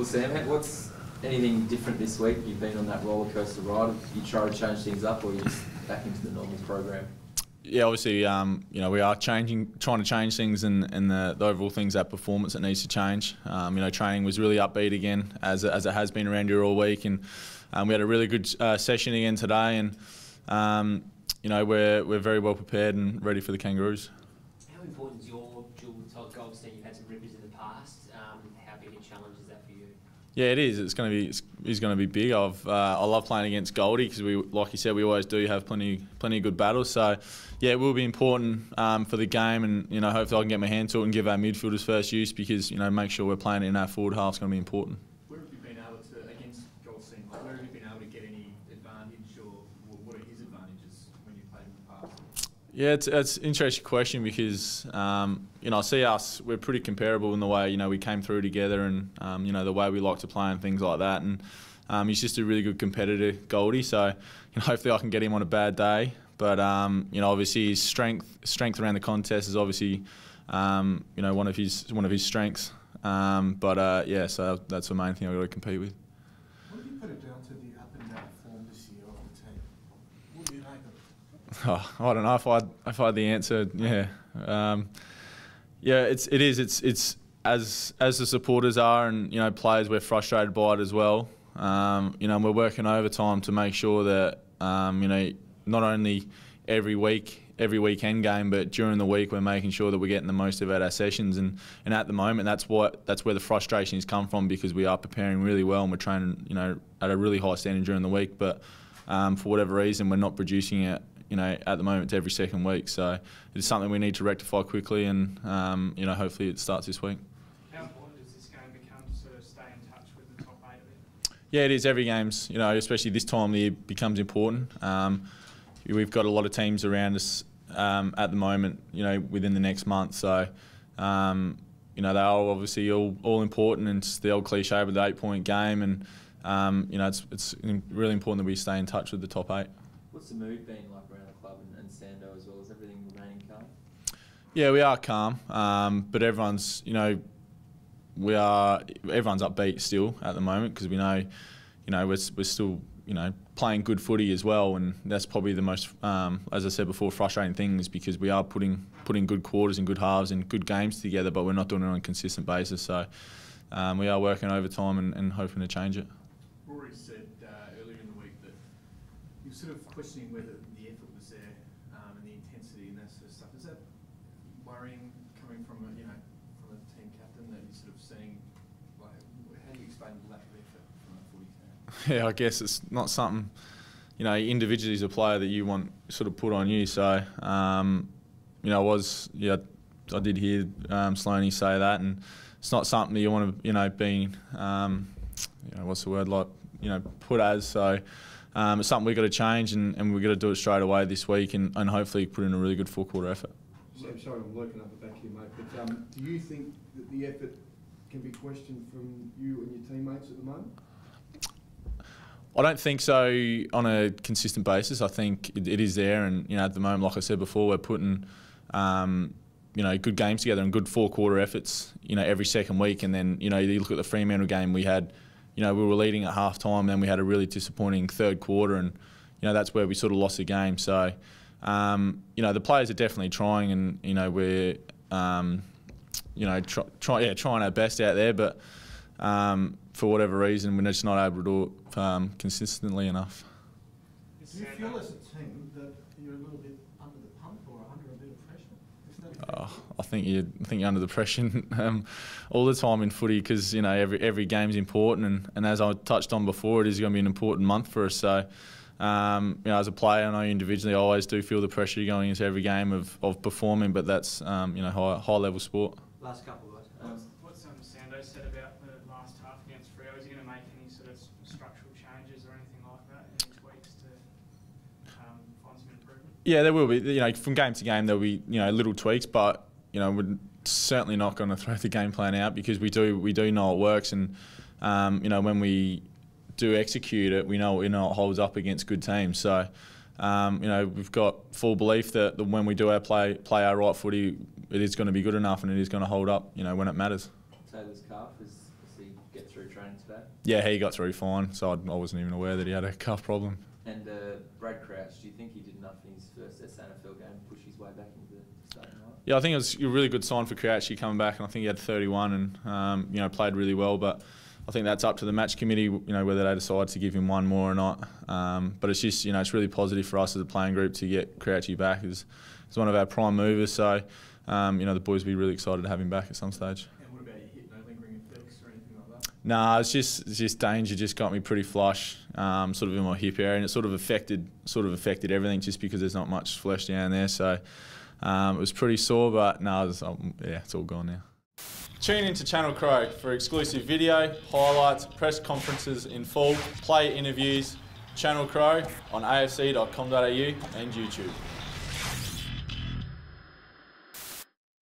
Sam. What's anything different this week? You've been on that roller coaster ride. Have you tried to change things up, or are you just back into the normal program? Yeah, obviously, we are trying to change things, and the overall things, that performance that needs to change. Training was really upbeat again, as it has been around here all week, and we had a really good session again today, and we're very well prepared and ready for the Kangaroos. How important is your dual goal stand? You've had some rippers in the past. How big a challenge is that for you? Yeah, it is. It's going to be big. I love playing against Goldie because like you said, we always do have plenty of good battles. So, yeah, it will be important for the game, and hopefully I can get my hand to it and give our midfielders first use, because make sure we're playing it in our forward half is going to be important. Where have you been able to, against Goldstein, where have you been able to get any advantage, or what are his advantages when you played in the past? Yeah, it's an interesting question because I see us, we're pretty comparable in the way we came through together, and the way we like to play and things like that. And he's just a really good competitor, Goldie. So hopefully I can get him on a bad day. But obviously his strength around the contest is obviously one of his strengths. So that's the main thing I've got to compete with. What do you put it down to, the up and down form this year of the team? What do you make of it? Oh, I don't know if I had the answer. Yeah, It's as the supporters are, and players, we're frustrated by it as well. We're working overtime to make sure that not only every weekend game, but during the week we're making sure that we're getting the most of our sessions. And at the moment, that's where the frustration has come from, because we are preparing really well and we're training at a really high standard during the week, but for whatever reason we're not producing it at the moment every second week. So it's something we need to rectify quickly, and hopefully it starts this week. How important does this game become to sort of stay in touch with the top 8 of it? Yeah, it is. Every game's, especially this time of the year, becomes important. We've got a lot of teams around us at the moment, within the next month. So, they are obviously all important, and it's the old cliche of the 8-point game. And it's really important that we stay in touch with the top 8. What's the mood been like around the club and Sando as well? Is everything remaining calm? Yeah, we are calm, but everyone's everyone's upbeat still at the moment, because we know we're still playing good footy as well, and that's probably the most, as I said before, frustrating thing, is because we are putting good quarters and good halves and good games together, but we're not doing it on a consistent basis. So we are working overtime and hoping to change it. Rory said earlier in the week that you're sort of questioning whether the effort was there, and the intensity and that sort of stuff. Is that worrying, coming from a team captain, that you're sort of seeing? Like, how do you explain the lack of effort from a footy team? Yeah, I guess it's not something, individually as a player that you want sort of put on you. So, I did hear Sloaney say that, and it's not something that you want to, be, what's the word, like, put as. So, it's something we've got to change, and we've got to do it straight away this week, and hopefully put in a really good full-quarter effort. Sam, sorry, I'm looking up the back of your mate, but do you think that the effort can be questioned from you and your teammates at the moment? I don't think so on a consistent basis. I think it is there, and at the moment, like I said before, we're putting good games together and good 4-quarter efforts every second week. And then you look at the Fremantle game, we had we were leading at half time, then we had a really disappointing third quarter, and that's where we sort of lost the game. So the players are definitely trying, and we're trying our best out there, but for whatever reason, we're just not able to do it consistently enough. Do you feel as a team that you're a little bit under the pump or under a bit of pressure? I think you're under the pressure all the time in footy, because every game's important, and as I touched on before, it is going to be an important month for us. So as a player, I know individually, I always do feel the pressure going into every game of performing, but that's high level sport. Last couple of us. What's Sando said about the last half against Freo? Is he going to make any sort of structural changes or anything like that, any tweaks to find some improvement? Yeah, there will be. From game to game, there'll be little tweaks, but we're certainly not going to throw the game plan out, because we do know it works, and when we do execute it, we know it holds up against good teams. So we've got full belief that when we do play our right footy, it is going to be good enough, and it is going to hold up when it matters. Taylor's calf, does he get through training training today? Yeah, he got through fine, so I wasn't even aware that he had a calf problem. And Brad Crouch, do you think he did enough in his first SANFL game to push his way back into the starting lineup? Yeah, I think it was a really good sign for Crouchy coming back, and I think he had 31 and played really well. But I think that's up to the match committee, whether they decide to give him one more or not. But it's just, it's really positive for us as a playing group to get Crouchy back. He's one of our prime movers, so the boys will be really excited to have him back at some stage. And what about your hip? No lingering effects or anything like that? Nah, it's just danger. Just got me pretty flush, sort of in my hip area, and it sort of affected everything just because there's not much flesh down there. So it was pretty sore, but no, it's all gone now. Tune into Channel Crow for exclusive video, highlights, press conferences in full, player interviews. Channel Crow on afc.com.au and YouTube.